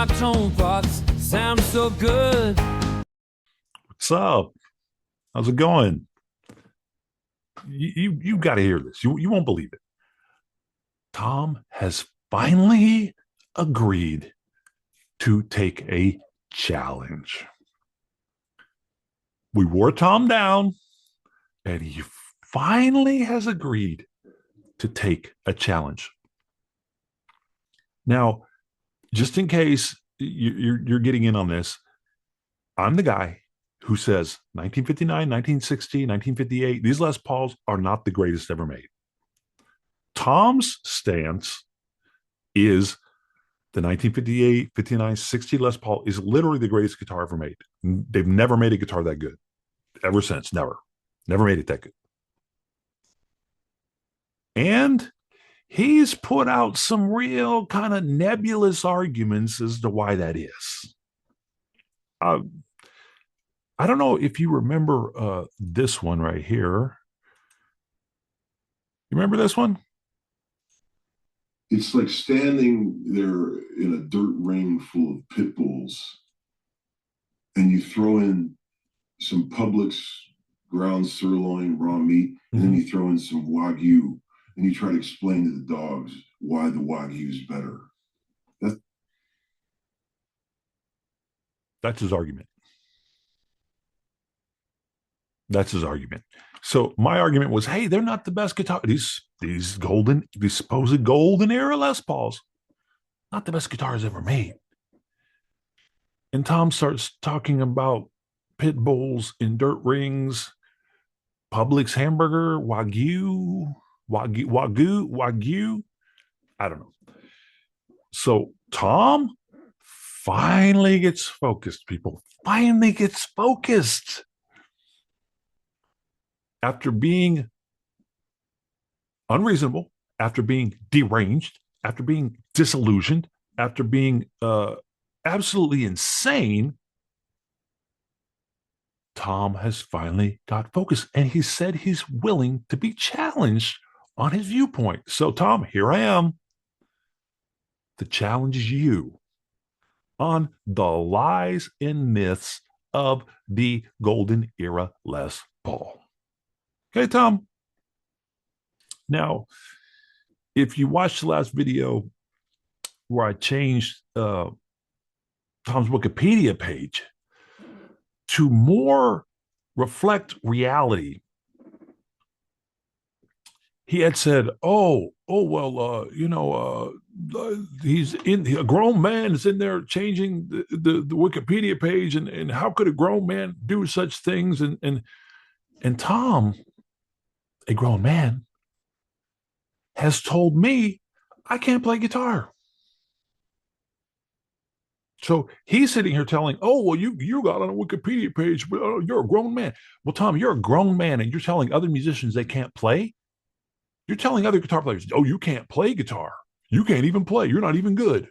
my tone thoughts sound so good. What's up? How's it going? You got to hear this. You won't believe it. Tom has finally agreed to take a challenge. We wore Tom down, and he finally has agreed to take a challenge. Now, just in case you're getting in on this, I'm the guy who says 1959, 1960, 1958, these Les Pauls are not the greatest ever made. Tom's stance is the 1958, 59, 60 Les Paul is literally the greatest guitar ever made. They've never made a guitar that good ever since. Never made it that good. And he's put out some real kind of nebulous arguments as to why that is. I don't know if you remember this one right here. You remember this one? It's like standing there in a dirt ring full of pit bulls, and you throw in some Publix ground sirloin raw meat, and then you throw in some Wagyu, and you try to explain to the dogs why the Wagyu is better. That's his argument. That's his argument. So my argument was, hey, they're not the best guitar. These supposed golden era Les Pauls, not the best guitars ever made. And Tom starts talking about pit bulls in dirt rings, Publix hamburger, Wagyu. I don't know. So Tom finally gets focused, people. Finally gets focused. After being unreasonable, after being deranged, after being disillusioned, after being absolutely insane, Tom has finally got focused, and he said he's willing to be challenged on his viewpoint. So, Tom, here I am to challenge you on the lies and myths of the Golden Era Les Paul. Okay, Tom. Now, if you watched the last video where I changed Tom's Wikipedia page to more reflect reality, he had said, he's a grown man is in there changing the Wikipedia page, and how could a grown man do such things? And Tom, a grown man, has told me I can't play guitar. So he's sitting here telling, you got on a Wikipedia page, but you're a grown man. Well, Tom, you're a grown man, and you're telling other musicians they can't play. You're telling other guitar players, you can't play guitar. You can't even play. You're not even good.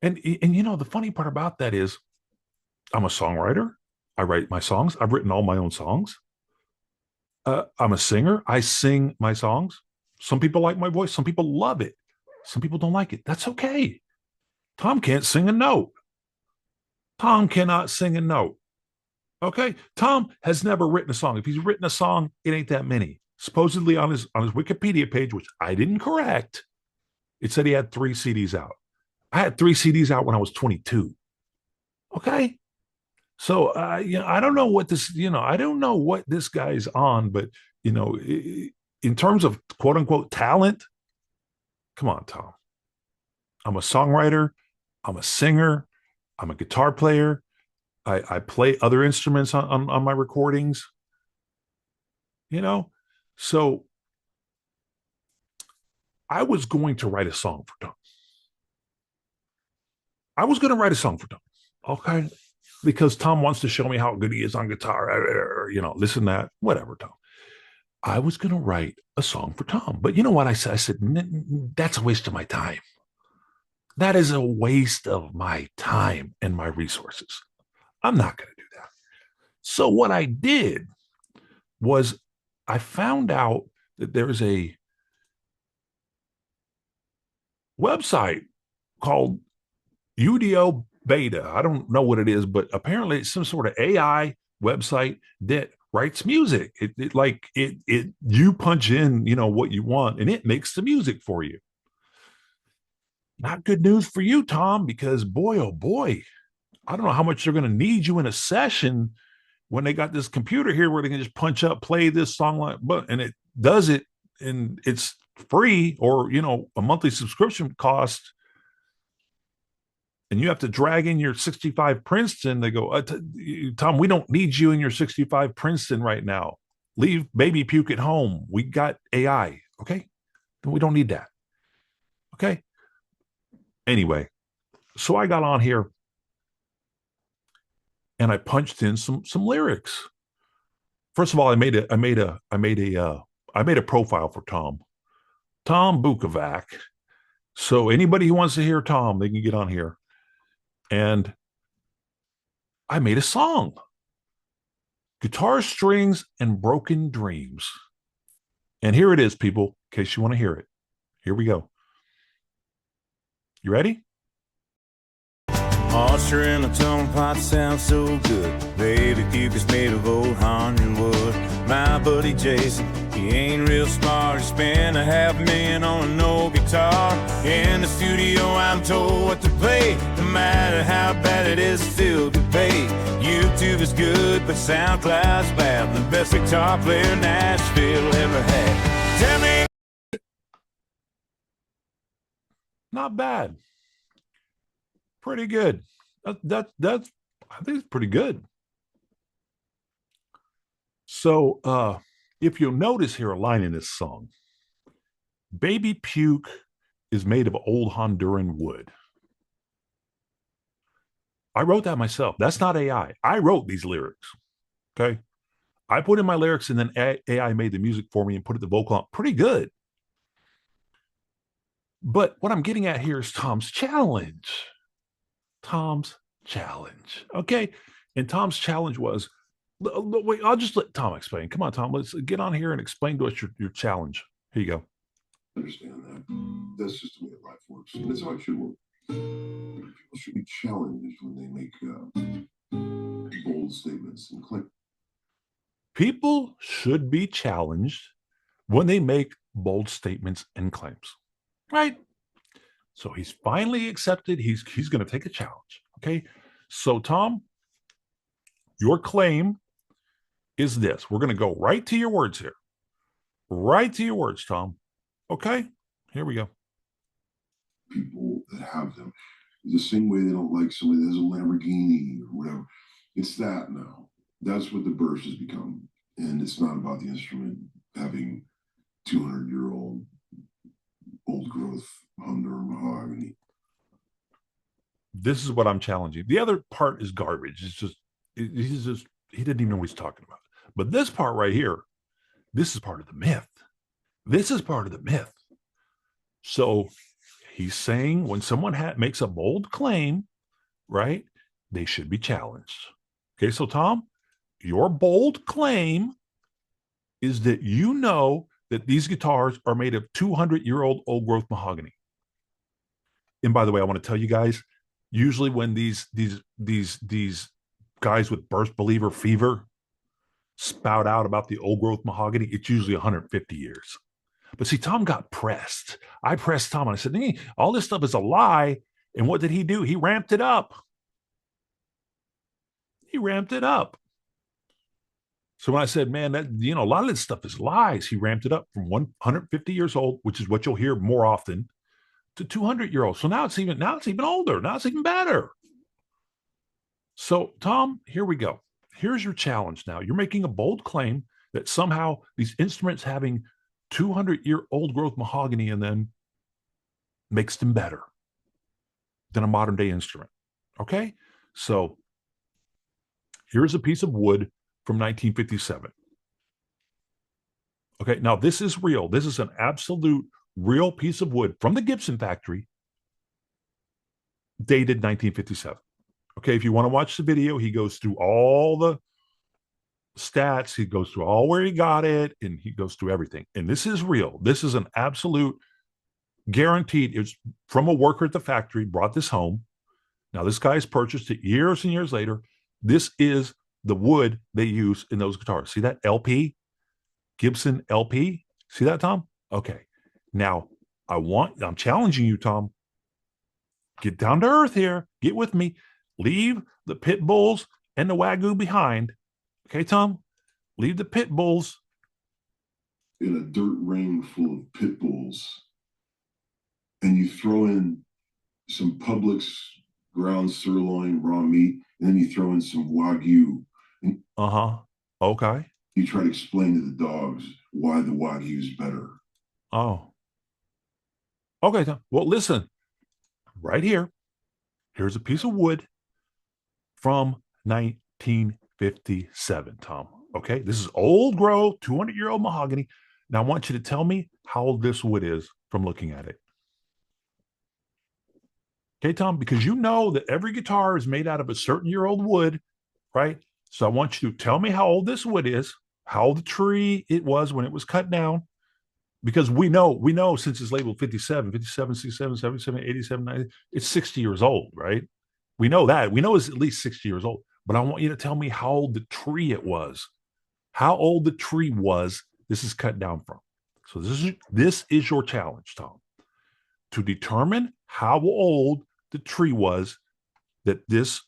And the funny part about that is I'm a songwriter. I write my songs. I've written all my own songs. I'm a singer. I sing my songs. Some people like my voice. Some people love it. Some people don't like it. That's okay. Tom can't sing a note. Tom cannot sing a note. Okay? Tom has never written a song. If he's written a song, it ain't that many. Supposedly on his Wikipedia page, which I didn't correct, it said he had 3 CDs out. I had 3 CDs out when I was 22. Okay? So, I don't know what I don't know what this guy's on, but, in terms of quote unquote talent, come on, Tom. I'm a songwriter. I'm a singer. I'm a guitar player. I play other instruments on my recordings. So I was going to write a song for Tom. Okay? Because Tom wants to show me how good he is on guitar, or, this and that, whatever, Tom. I was going to write a song for Tom. But you know what I said? I said, that's a waste of my time. That is a waste of my time and my resources. I'm not going to do that. So what I did was I found out that there's a website called UDO Beta. I don't know what it is, but apparently it's some sort of AI website that writes music. It you punch in, what you want, and it makes the music for you. Not good news for you, Tom, because boy, oh boy, I don't know how much they're going to need you in a session when they got this computer here where they can just punch up, play this song and it does it, and it's free, or a monthly subscription cost, and you have to drag in your 65 Princeton. They go, Tom, we don't need you in your 65 Princeton right now. Leave baby puke at home. We got AI. Okay. Then we don't need that. Okay. Anyway, so I got on here and I punched in some lyrics. First of all, I made a profile for Tom Bukovac. So anybody who wants to hear Tom, they can get on here. And I made a song, Guitar Strings and Broken Dreams. And here it is, people, in case you want to hear it. Here we go. You ready? Osher and a tone pot sounds so good. Baby puke is made of old Honyan wood. My buddy Jason, he ain't real smart. He spent $500,000 on an old guitar. In the studio I'm told what to play. No matter how bad it is, still get paid. YouTube is good, but SoundCloud's bad. The best guitar player Nashville ever had. Tell me. Not bad. Pretty good. That's I think it's pretty good. So if you'll notice here a line in this song, baby puke is made of old Honduran wood. I wrote that myself. That's not AI. I wrote these lyrics. Okay. I put in my lyrics and then AI made the music for me and put the vocal on. Pretty good. But what I'm getting at here is Tom's challenge. Okay. And Tom's challenge was, wait, I'll just let Tom explain. Come on, Tom, let's get on here and explain to us your challenge. Here you go. Understand that. That's just the way life works. And that's how it should work. People should be challenged when they make bold statements and claims. People should be challenged when they make bold statements and claims. Right? So he's finally accepted. He's going to take a challenge. Okay. So, Tom, your claim is this. We're going to go right to your words here. Right to your words, Tom. Okay. Here we go. People that have them, the same way they don't like somebody that has a Lamborghini or whatever. It's that now. That's what the burst has become. And it's not about the instrument having 200-year-old old growth under mahogany. This is what I'm challenging. The other part is garbage. He didn't even know what he's talking about. But this part right here, this is part of the myth. This is part of the myth. So he's saying when someone makes a bold claim, right, they should be challenged. Okay, so Tom, your bold claim is that you know that these guitars are made of 200-year-old old growth mahogany. And by the way, I want to tell you guys, usually when these guys with burst believer fever spout out about the old growth mahogany, it's usually 150 years. But see, Tom got pressed. I pressed Tom and I said, hey, all this stuff is a lie. And what did he do? He ramped it up. So when I said, man, that a lot of this stuff is lies, he ramped it up from 150 years old, which is what you'll hear more often, to 200-year-olds. So now it's even older. Now it's even better. So Tom, here we go. Here's your challenge. Now you're making a bold claim that somehow these instruments having 200-year-old growth mahogany in them makes them better than a modern day instrument. Okay. So here's a piece of wood from 1957. Okay, now this is real. This is an absolute real piece of wood from the Gibson factory, dated 1957. Okay, if you want to watch the video, he goes through all the stats. He goes through all where he got it, and he goes through everything. And this is real. This is an absolute guaranteed. It's from a worker at the factory, brought this home. Now, this guy's purchased it years and years later. This is the wood they use in those guitars. See that LP? Gibson LP? See that, Tom? Okay. Now, I'm challenging you, Tom. Get down to earth here. Get with me. Leave the pit bulls and the Wagyu behind. Okay, Tom? Leave the pit bulls. In a dirt ring full of pit bulls, and you throw in some Publix ground sirloin raw meat, and then you throw in some Wagyu. Okay. You try to explain to the dogs why the Wagyu is better. Oh. Okay, Tom. Well, listen. Right here. Here's a piece of wood from 1957, Tom. Okay. This is old growth, 200-year-old mahogany. Now, I want you to tell me how old this wood is from looking at it. Okay, Tom, because you know that every guitar is made out of a certain year-old wood, right? So I want you to tell me how old this wood is, how old the tree it was when it was cut down, because we know since it's labeled 57, 67, 77, 87, 90, it's 60 years old, right? We know that. We know it's at least 60 years old, but I want you to tell me how old the tree it was, how old the tree was this is cut down from. So this is your challenge, Tom, to determine how old the tree was that this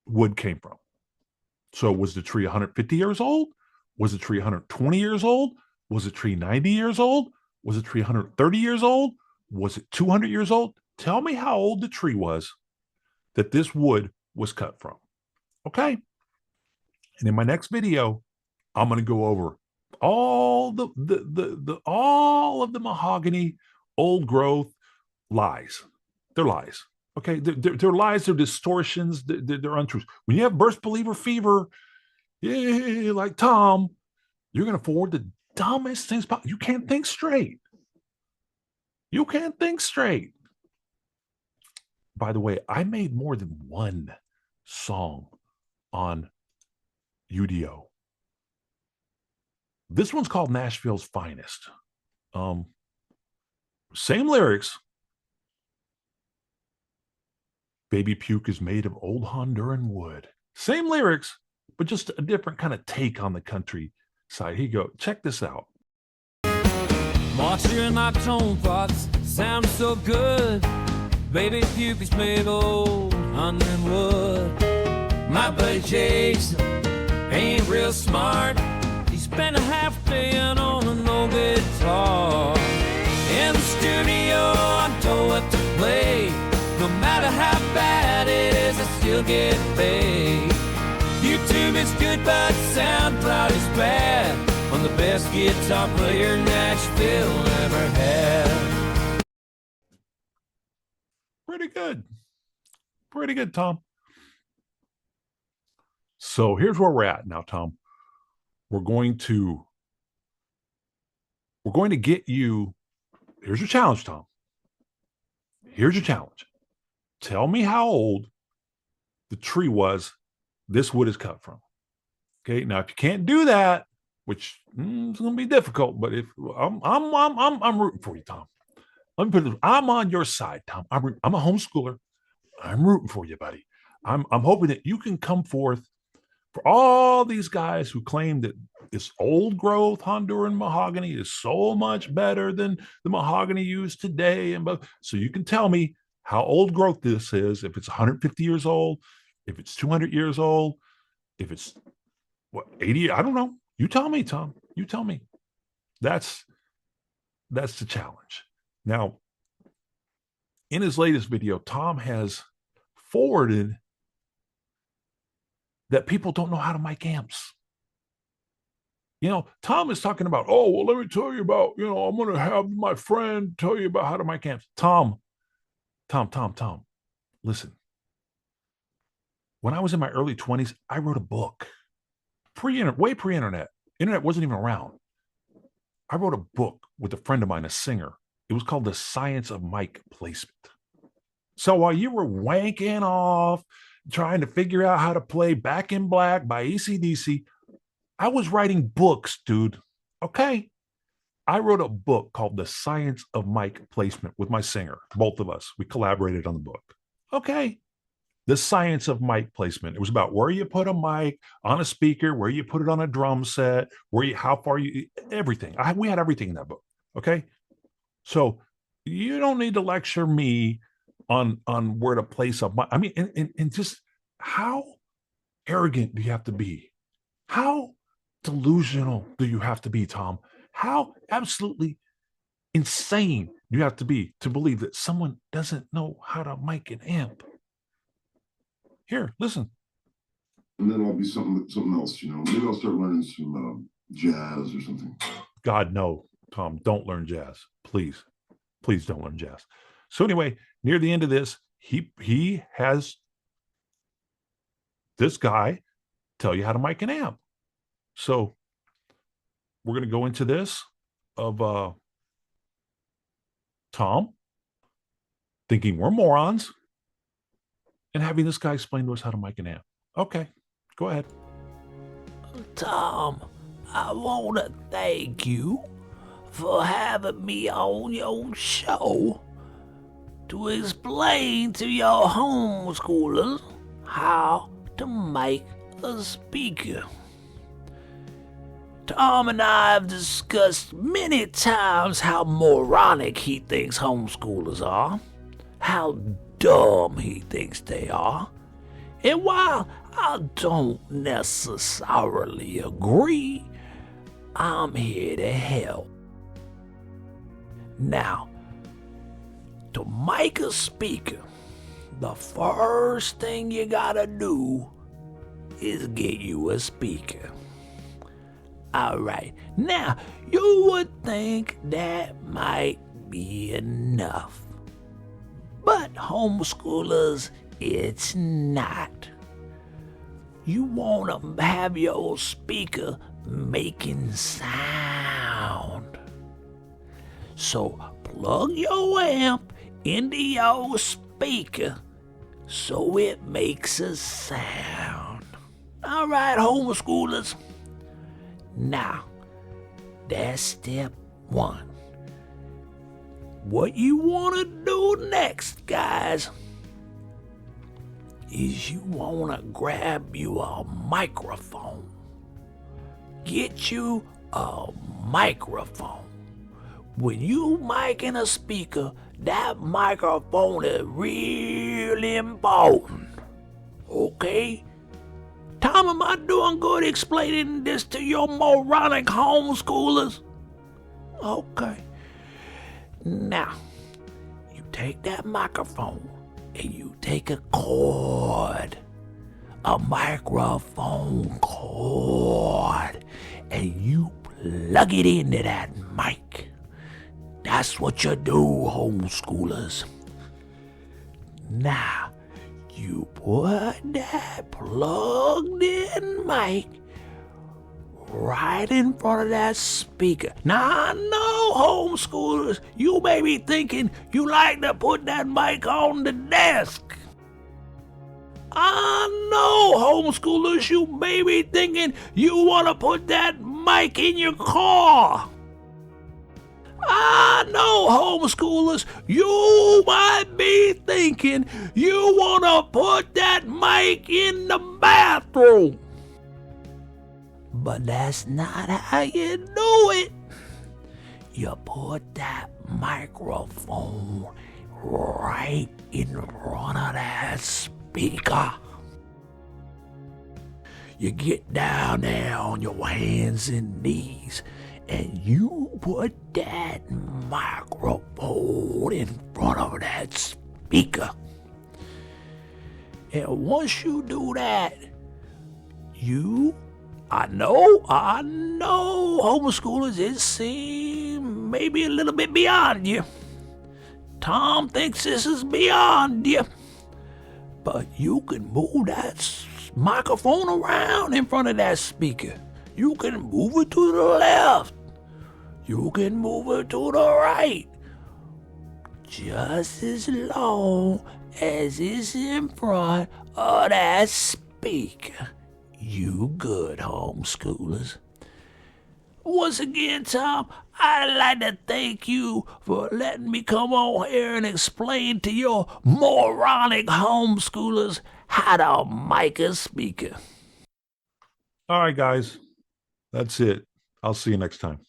wood came from. So was the tree 150 years old? Was the tree 120 years old? Was the tree 90 years old? Was the tree 130 years old? Was it 200 years old? Tell me how old the tree was that this wood was cut from. Okay? And in my next video, I'm going to go over all all of the mahogany old growth lies. They're lies. Okay, they're lies. They're distortions. They're untruths. When you have burst believer fever, like Tom, you're going to forward the dumbest things possible. You can't think straight. You can't think straight. By the way, I made more than one song on UDO. This one's called Nashville's Finest. Same lyrics. Baby puke is made of old Honduran wood. Same lyrics, but just a different kind of take on the country side. Here you go. Check this out. Moisture in my tone pots sound so good. Baby puke is made of old Honduran wood. My buddy Jason ain't real smart. He spent a half day on an old guitar. In the studio, I'm told what to play. No matter how bad it is, I still get paid. YouTube is good, but SoundCloud is bad. I'm the best guitar player Nashville ever had. Pretty good. Pretty good, Tom. So here's where we're at now, Tom. We're going to get you. Here's your challenge, Tom. Here's your challenge. Tell me how old the tree was this wood is cut from. Okay. Now, if you can't do that, which it's going to be difficult, but if I'm rooting for you, Tom. Let me put it. I'm on your side, Tom. I'm a homeschooler. I'm rooting for you, buddy. I'm hoping that you can come forth for all these guys who claim that this old growth Honduran mahogany is so much better than the mahogany used today. So you can tell me how old growth this is, if it's 150 years old, if it's 200 years old, if it's 80, I don't know. You tell me, Tom. You tell me. That's the challenge. Now, in his latest video, Tom has forwarded that people don't know how to mic amps. Tom is talking about, oh, well, let me tell you about, I'm going to have my friend tell you about how to mic amps. Tom, listen. When I was in my early 20s, I wrote a book. Way pre-internet. Internet wasn't even around. I wrote a book with a friend of mine, a singer. It was called The Science of Mic Placement. So while you were wanking off, trying to figure out how to play Back in Black by AC/DC, I was writing books, dude. Okay? I wrote a book called The Science of Mic Placement with my singer. Both of us. We collaborated on the book. Okay? the science of mic placement. It was about where you put a mic on a speaker, where you put it on a drum set, how far you, everything. We had everything in that book. Okay. So you don't need to lecture me on where to place a mic. I mean, and just how arrogant do you have to be? How delusional do you have to be, Tom? How absolutely insane do you have to be to believe that someone doesn't know how to mic an amp? Here, listen. And then I'll be something else, Maybe I'll start learning some jazz or something. God, no, Tom, don't learn jazz. Please don't learn jazz. So anyway, near the end of this, he has this guy tell you how to mic an amp. So we're going to go into this of Tom thinking we're morons and having this guy explain to us how to mic an amp. Okay, go ahead. Tom, I want to thank you for having me on your show to explain to your homeschoolers how to make a speaker. Tom and I have discussed many times how moronic he thinks homeschoolers are, how dumb he thinks they are, and while I don't necessarily agree, I'm here to help. Now, to make a speaker, the first thing you gotta do is get you a speaker. Alright, now you would think that might be enough. But homeschoolers, it's not. You want to have your speaker making sound. So plug your amp into your speaker so it makes a sound. Alright, homeschoolers. Now, that's step one. What you want to do next, guys, is you want to grab you a microphone. Get you a microphone. When you mic in a speaker, that microphone is really important. Okay? Tom, am I doing good explaining this to your moronic homeschoolers? Okay. Now, you take that microphone and you take a cord, a microphone cord, and you plug it into that mic. That's what you do, homeschoolers. Now, you put that plugged in mic right in front of that speaker. Now, I know, homeschoolers, you may be thinking you like to put that mic on the desk. I know, homeschoolers, you may be thinking you want to put that mic in your car. I know, homeschoolers, you might be thinking you want to put that mic in the bathroom. But that's not how you do it. You put that microphone right in front of that speaker. You get down there on your hands and knees and you put that microphone in front of that speaker. And once you do that, I know, homeschoolers, it seems maybe a little bit beyond you. Tom thinks this is beyond you. But you can move that microphone around in front of that speaker. You can move it to the left. You can move it to the right. Just as long as it's in front of that speaker. You good, homeschoolers. Once again, Tom, I'd like to thank you for letting me come on here and explain to your moronic homeschoolers how to mic a speaker. All right, guys. That's it. I'll see you next time.